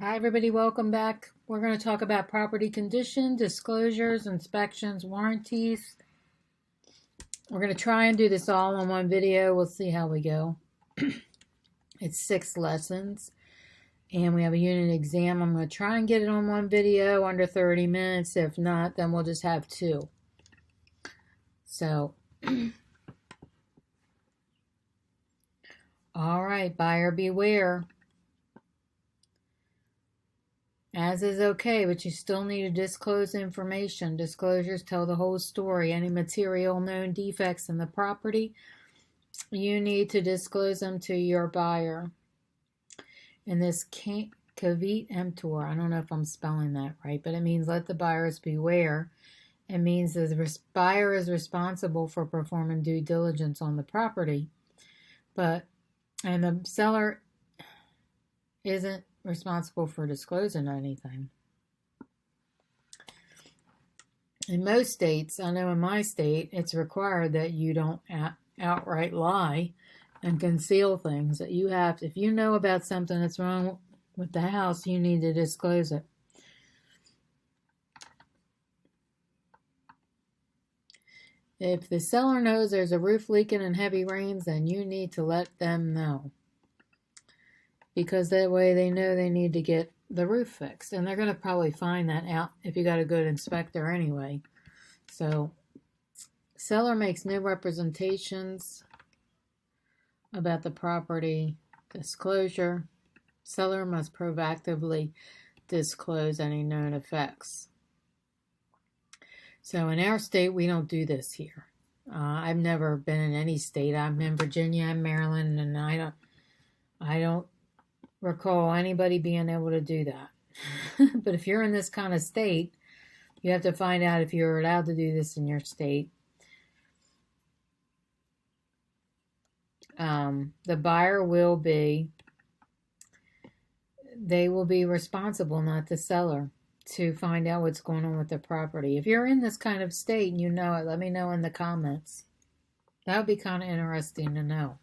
Hi everybody, welcome back. We're going to talk about property condition, disclosures, inspections, warranties. We're going to try and do this all in one video. We'll see how we go. It's 6 lessons and we have a unit exam. I'm going to try and get it on one video under 30 minutes. If not, then we'll just have 2. So, all right, buyer beware. As is okay, but you still need to disclose information. Disclosures tell the whole story. Any material known defects in the property, you need to disclose them to your buyer. In this caveat emptor, I don't know if I'm spelling that right, but it means let the buyers beware. It means the buyer is responsible for performing due diligence on the property, and the seller isn't responsible for disclosing anything. In most states, I know in my state, it's required that you don't outright lie and conceal things. That you have, if you know about something that's wrong with the house, you need to disclose it. If the seller knows there's a roof leaking in heavy rains, then you need to let them know. Because that way they know they need to get the roof fixed. And they're going to probably find that out if you got a good inspector anyway. So, seller makes no representations about the property. Disclosure. Seller must proactively disclose any known effects. So in our state, we don't do this here. I've never been in any state. I'm in Virginia and Maryland, and I don't recall anybody being able to do that. But if you're in this kind of state, you have to find out if you're allowed to do this in your state. The buyer will be responsible, not the seller, to find out what's going on with the property. If you're in this kind of state and you know it, let me know in the comments. That would be kind of interesting to know.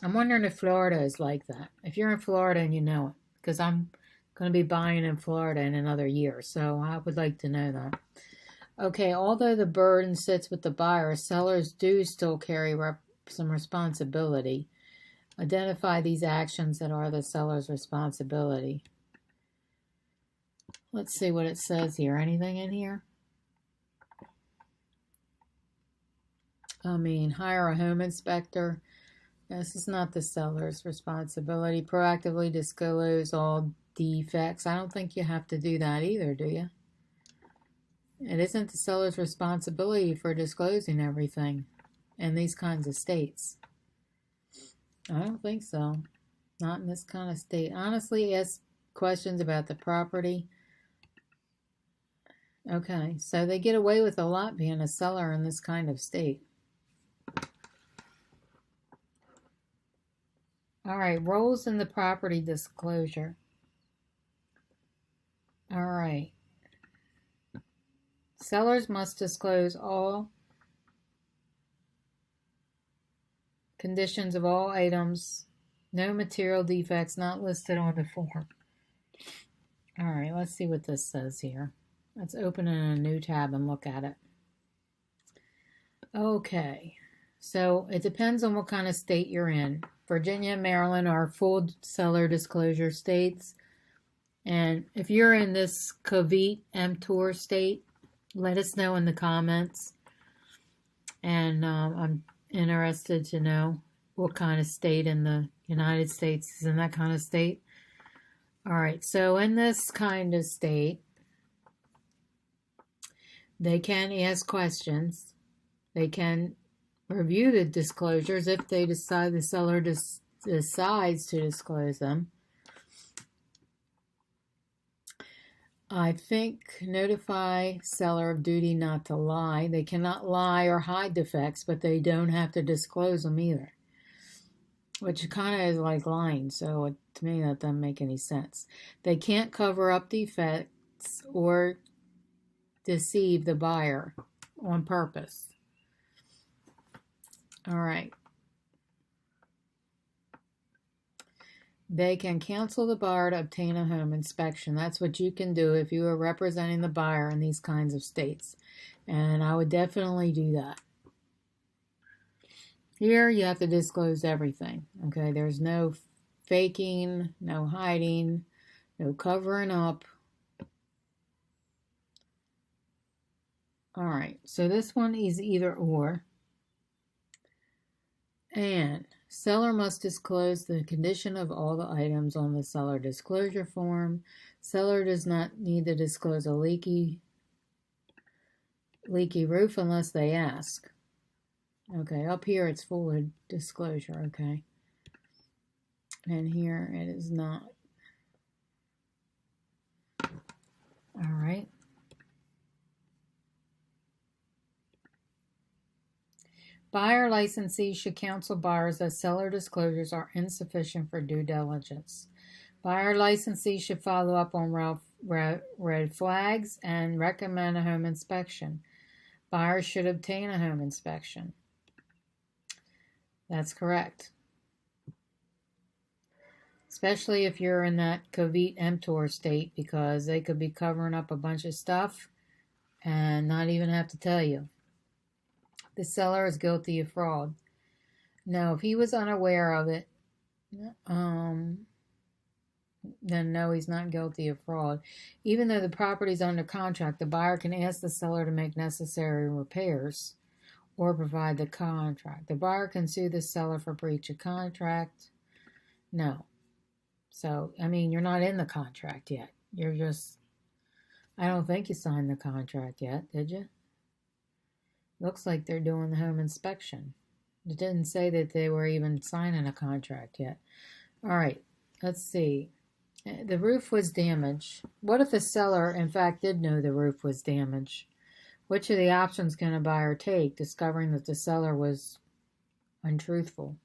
I'm wondering if Florida is like that. If you're in Florida and you know it, because I'm going to be buying in Florida in another year, so I would like to know that. Okay, although the burden sits with the buyer, sellers do still carry some responsibility. Identify these actions that are the seller's responsibility. Let's see what it says here. Anything in here? Hire a home inspector. This is not the seller's responsibility. Proactively disclose all defects. I don't think you have to do that either, do you? It isn't the seller's responsibility for disclosing everything in these kinds of states. I don't think so. Not in this kind of state. Honestly, ask questions about the property. Okay, so they get away with a lot being a seller in this kind of state. All right, roles in the property disclosure. All right. Sellers must disclose all conditions of all items, no material defects not listed on the form. All right, let's see what this says here. Let's open in a new tab and look at it. Okay, so it depends on what kind of state you're in. Virginia and Maryland are full seller disclosure states. And if you're in this caveat emptor state, let us know in the comments. And I'm interested to know what kind of state in the United States is in that kind of state. All right, so in this kind of state, they can ask questions. They can review the disclosures if they decide the seller decides to disclose them. I think notify seller of duty not to lie. They cannot lie or hide defects, but they don't have to disclose them either, which kind of is like lying. So to me, that doesn't make any sense. They can't cover up defects or deceive the buyer on purpose. All right. they can counsel the buyer to obtain a home inspection. That's what you can do if you are representing the buyer in these kinds of states. And I would definitely do that. Here you have to disclose everything. Okay, there's no faking, no hiding, no covering up. All right, so this one is either or. And seller must disclose the condition of all the items on the seller disclosure form. Seller does not need to disclose a leaky roof unless they ask. Okay, up here it's full of disclosure, okay. And here it is not. All right. Buyer licensees should counsel buyers that seller disclosures are insufficient for due diligence. Buyer licensees should follow up on red flags and recommend a home inspection. Buyers should obtain a home inspection. That's correct. Especially if you're in that covert emptor state, because they could be covering up a bunch of stuff and not even have to tell you. The seller is guilty of fraud. No, if he was unaware of it, then no, he's not guilty of fraud. Even though the property is under contract, the buyer can ask the seller to make necessary repairs or provide the contract. The buyer can sue the seller for breach of contract. No. So, I mean, you're not in the contract yet. You're just, I don't think you signed the contract yet, did you? Looks like they're doing the home inspection. It didn't say that they were even signing a contract yet. All right, let's see. The roof was damaged. What if the seller, in fact, did know the roof was damaged? Which of the options can a buyer take, discovering that the seller was untruthful?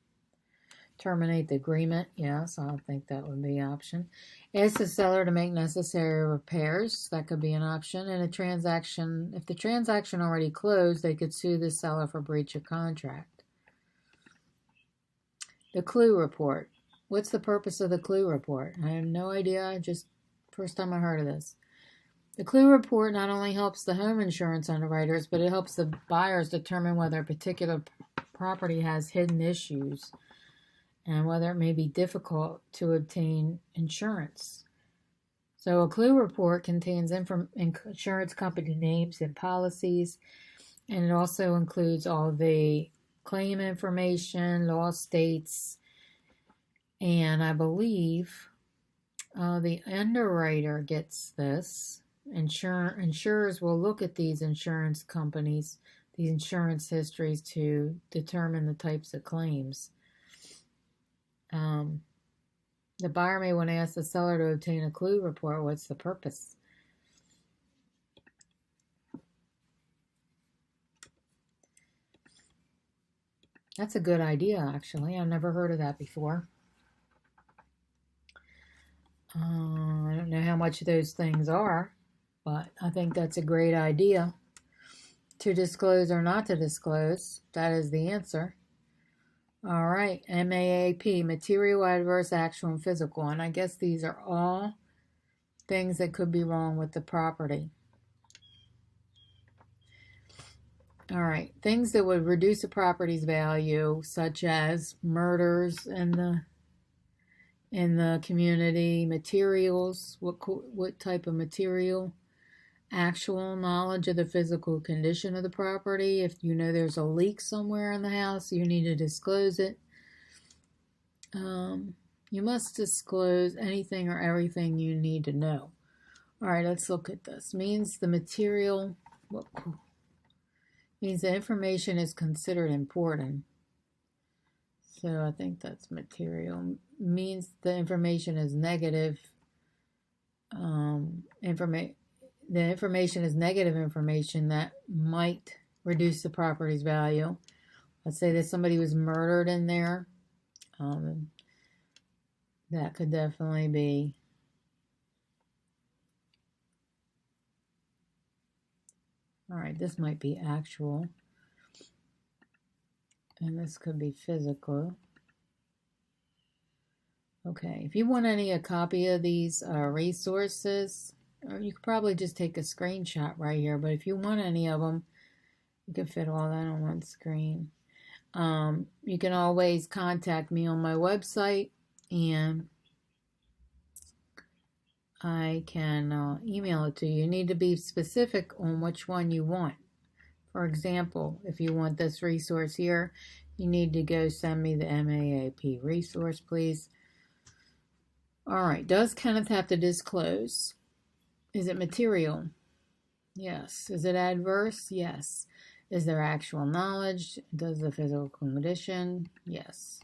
Terminate the agreement. Yes, I think that would be an option. Ask the seller to make necessary repairs. That could be an option. And a transaction, if the transaction already closed, they could sue the seller for breach of contract. The clue report. What's the purpose of the clue report? I have no idea. Just first time I heard of this. The clue report not only helps the home insurance underwriters, but it helps the buyers determine whether a particular property has hidden issues and whether it may be difficult to obtain insurance. So a clue report contains insurance company names and policies, and it also includes all the claim information, loss dates, and I believe the underwriter gets this. Insurers will look at these insurance companies, these insurance histories, to determine the types of claims. The buyer may want to ask the seller to obtain a clue report. What's the purpose? That's a good idea, actually. I've never heard of that before. I don't know how much those things are, but I think that's a great idea. To disclose or not to disclose, that is the answer. All right, MAAP, material, adverse, actual, and physical. And I guess these are all things that could be wrong with the property. All right, things that would reduce a property's value, such as murders in the community, materials, what type of material, actual knowledge of the physical condition of the property. If you know there's a leak somewhere in the house, you need to disclose it. You must disclose anything or everything you need to know. All right, let's look at this. Means the material, means the information is considered important. So I think that's material. Means the information is negative. The information is negative information that might reduce the property's value. Let's say that somebody was murdered in there. That could definitely be. All right, this might be actual. And this could be physical. Okay, if you want a copy of these resources, or you could probably just take a screenshot right here, but if you want any of them, you can fit all that on one screen. You can always contact me on my website, and I can email it to you. You need to be specific on which one you want. For example, if you want this resource here, you need to go send me the MAAP resource, please. All right, does Kenneth have to disclose? Is it material? Yes. Is it adverse? Yes. Is there actual knowledge? Does the physical condition? Yes.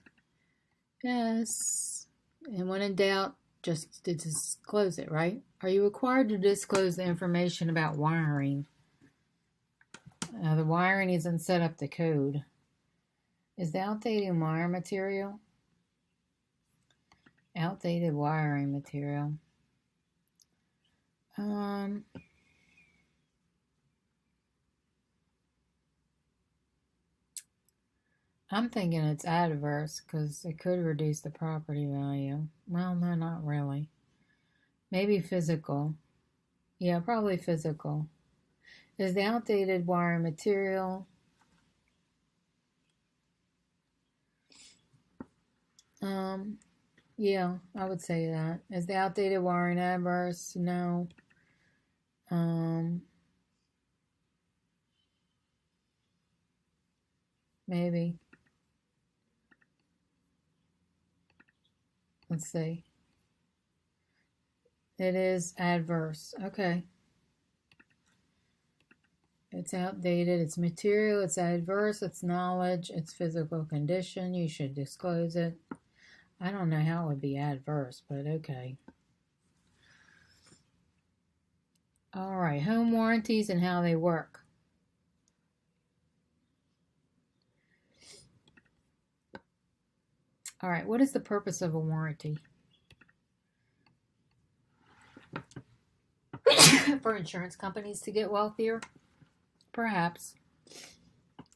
Yes. And when in doubt, just to disclose it, right? Are you required to disclose the information about wiring? The wiring isn't set up to code. Is the outdated wire material? Outdated wiring material. I'm thinking it's adverse because it could reduce the property value. Well, no, not really. Maybe physical. Yeah, probably physical. Is the outdated wiring material? Yeah, I would say that. Is the outdated wiring adverse? No. Maybe. Let's see. It is adverse. Okay. It's outdated. It's material. It's adverse. It's knowledge. It's physical condition. You should disclose it. I don't know how it would be adverse, but okay. All right. Home warranties and how they work. All right. What is the purpose of a warranty? For insurance companies to get wealthier? Perhaps.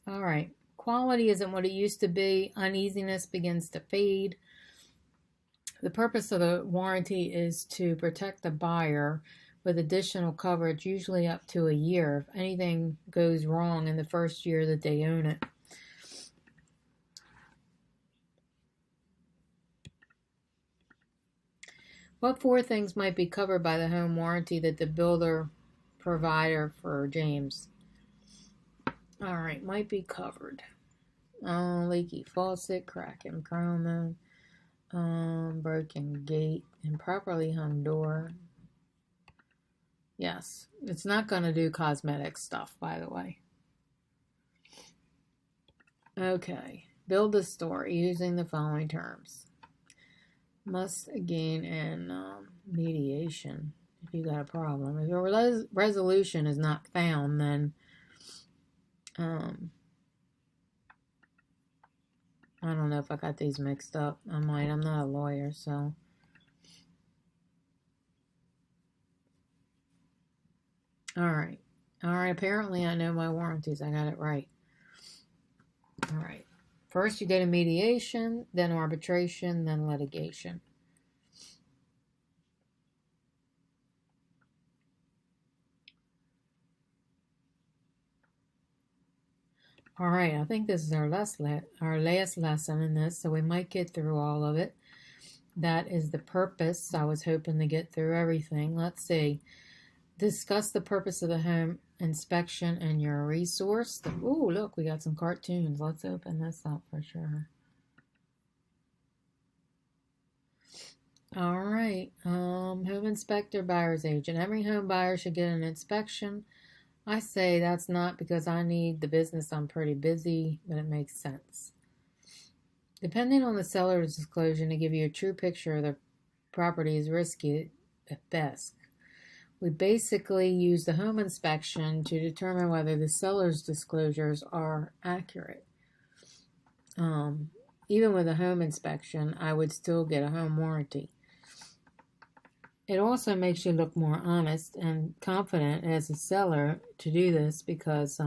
All right. Quality isn't what it used to be. Uneasiness begins to fade. The purpose of the warranty is to protect the buyer with additional coverage, usually up to a year, if anything goes wrong in the first year that they own it. What 4 things might be covered by the home warranty that the builder provider for James? All right, might be covered. Leaky faucet, cracking chroma, broken gate, improperly hung door. Yes, it's not going to do cosmetic stuff, by the way. Okay, build a story using the following terms. Must gain in mediation if you got a problem. If a resolution is not found, then I don't know if I got these mixed up. I might. I'm not a lawyer, so. All right. Apparently, I know my warranties. I got it right. All right. First, you go to mediation, then arbitration, then litigation. All right. I think this is our last lesson in this, so we might get through all of it. That is the purpose. I was hoping to get through everything. Let's see. Discuss the purpose of the home inspection and your resource. Oh, look, we got some cartoons. Let's open this up for sure. All right. Home inspector, buyer's agent. Every home buyer should get an inspection. I say that's not because I need the business. I'm pretty busy, but it makes sense. Depending on the seller's disclosure to give you a true picture of the property is risky at best. We basically use the home inspection to determine whether the seller's disclosures are accurate. Even with a home inspection, I would still get a home warranty. It also makes you look more honest and confident as a seller to do this because,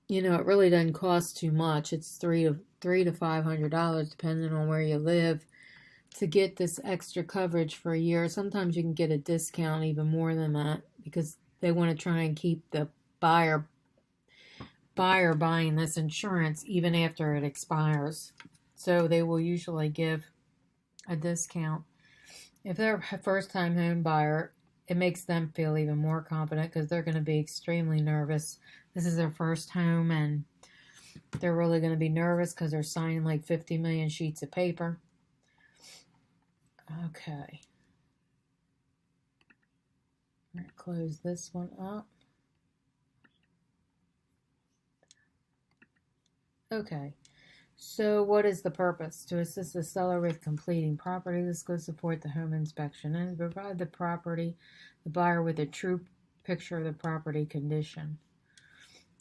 it really doesn't cost too much. It's $300 to $500 depending on where you live. to get this extra coverage for a year. Sometimes you can get a discount even more than that because they want to try and keep the buyer buying this insurance even after it expires. So they will usually give a discount. If they're a first-time home buyer, it makes them feel even more confident because they're going to be extremely nervous. This is their first home, and they're really going to be nervous because they're signing like 50 million sheets of paper. Okay. I'm going to close this one up. Okay. So what is the purpose? To assist the seller with completing property disclose, support the home inspection, and provide the buyer with a true picture of the property condition.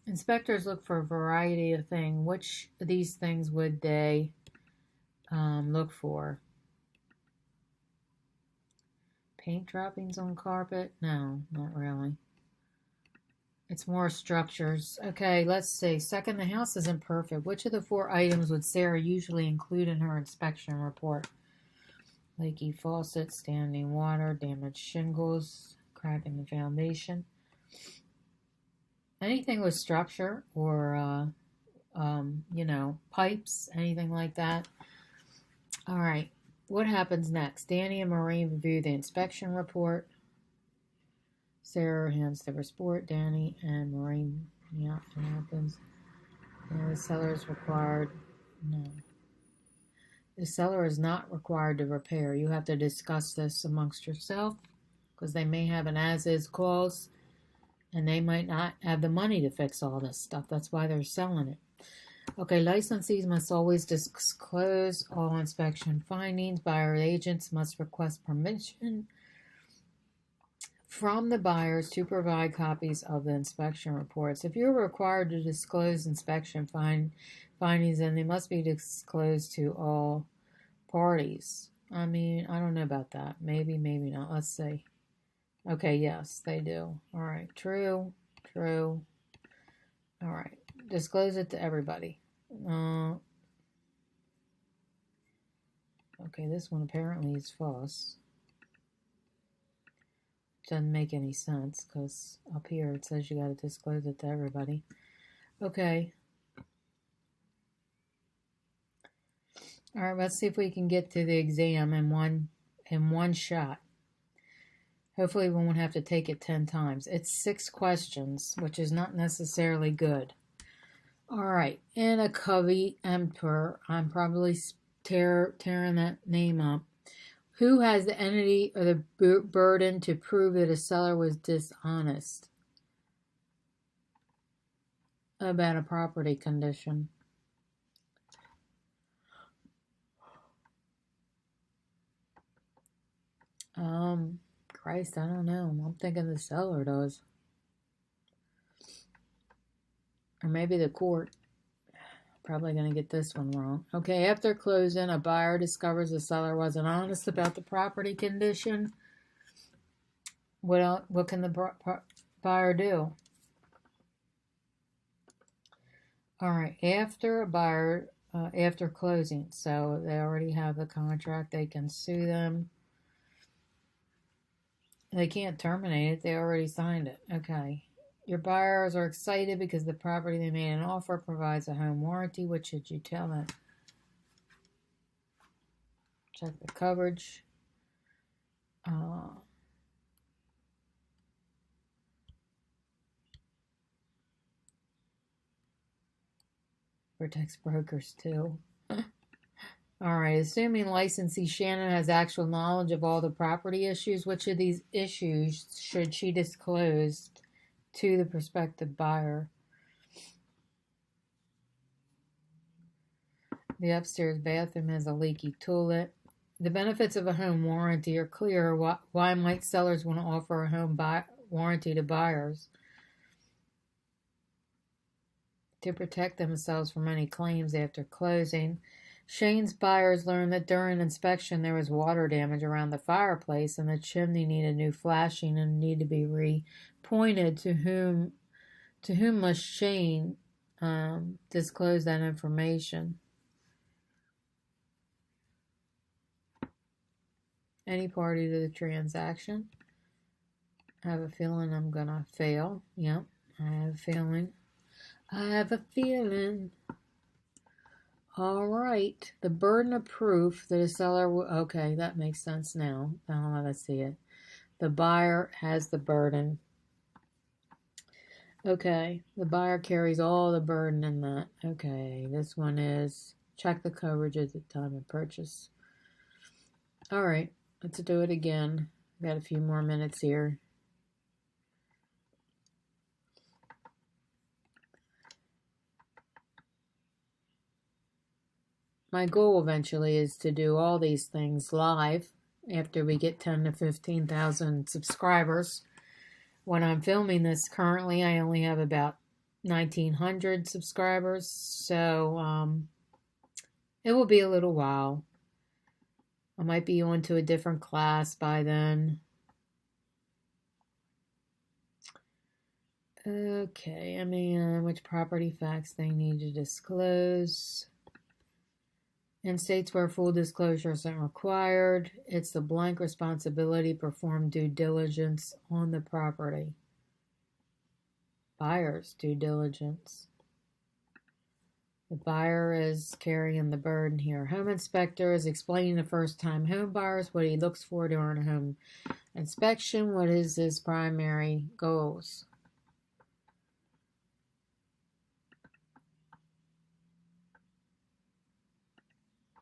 Inspectors look for a variety of things. Which of these things would they look for? Paint droppings on carpet? No, not really. It's more structures. Okay, let's see. Second, the house isn't perfect. Which of the 4 items would Sarah usually include in her inspection report? Leaky faucet, standing water, damaged shingles, crack in the foundation. Anything with structure or, pipes, anything like that. All right, what happens next? Danny and Maureen review the inspection report. Sarah hands the report. Danny and Maureen, yeah, what happens? The seller is required. No. The seller is not required to repair. You have to discuss this amongst yourself because they may have an as-is clause and they might not have the money to fix all this stuff. That's why they're selling it. Okay, licensees must always disclose all inspection findings. Buyer agents must request permission from the buyers to provide copies of the inspection reports. If you're required to disclose inspection findings, then they must be disclosed to all parties. I mean, I don't know about that. Maybe, maybe not. Let's see. Okay, yes, they do. All right, true. All right, disclose it to everybody. Okay, this one apparently is false. Doesn't make any sense because up here it says you got to disclose it to everybody. Okay. All right, let's see if we can get to the exam in one shot. Hopefully we won't have to take it 10 times. It's 6 questions, which is not necessarily good. All right, Anna Covey Emperor. I'm probably tearing that name up. Who has the entity or the burden to prove that a seller was dishonest about a property condition? Christ, I don't know. I'm thinking the seller does. Or maybe the court. Probably going to get this one wrong. Okay, after closing, a buyer discovers the seller wasn't honest about the property condition. What can the buyer do? All right, after closing, so they already have the contract, they can sue them. They can't terminate it, they already signed it. Okay. Your buyers are excited because the property they made an offer provides a home warranty. What should you tell them? Check the coverage. Protects brokers too. All right. Assuming licensee Shannon has actual knowledge of all the property issues, which of these issues should she disclose to the prospective buyer? The upstairs bathroom has a leaky toilet. The benefits of a home warranty are clear. Why might sellers want to offer a home warranty to buyers? To protect themselves from any claims after closing. Shane's buyers learned that during inspection there was water damage around the fireplace and the chimney needed new flashing and needed to be repointed. To whom must Shane disclose that information? any party to the transaction. I have a feeling I'm going to fail. Yep, I have a feeling. I have a feeling. All right. The burden of proof that a seller will... Okay, that makes sense now. Now let's see it. The buyer has the burden. Okay, the buyer carries all the burden in that. Okay, this one is check the coverage at the time of purchase. All right, let's do it again. Got a few more minutes here. My goal eventually is to do all these things live after we get 10 to 15,000 subscribers. When I'm filming this currently, I only have about 1,900 subscribers, so it will be a little while. I might be on to a different class by then. Okay, which property facts they need to disclose. In states where full disclosure isn't required, it's the blank responsibility to perform due diligence on the property. Buyer's due diligence. The buyer is carrying the burden here. Home inspector is explaining to first-time home buyers what he looks for during a home inspection. What is his primary goals?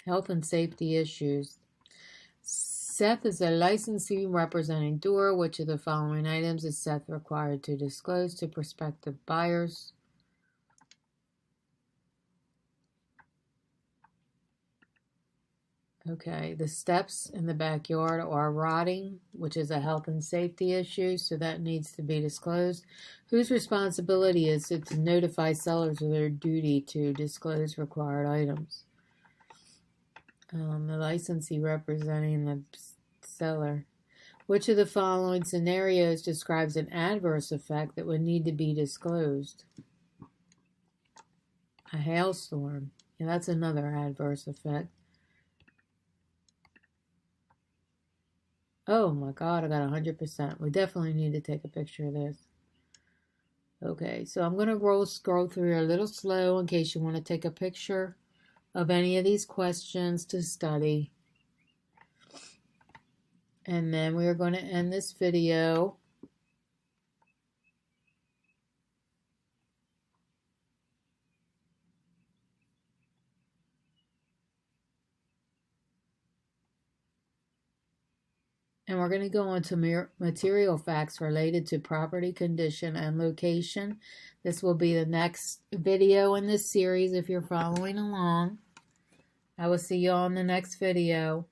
Health and safety issues. Seth is a licensee representing Dora. Which of the following items is Seth required to disclose to prospective buyers? Okay, the steps in the backyard are rotting, which is a health and safety issue, so that needs to be disclosed. Whose responsibility is it to notify sellers of their duty to disclose required items? The licensee representing the seller. Which of the following scenarios describes an adverse effect that would need to be disclosed? A hailstorm. Yeah, that's another adverse effect. Oh my God, I got 100%. We definitely need to take a picture of this. Okay, so I'm going to scroll through a little slow in case you want to take a picture of any of these questions to study. And then we are going to end this video. And we're going to go on to material facts related to property condition and location. This will be the next video in this series if you're following along. I will see you on the next video.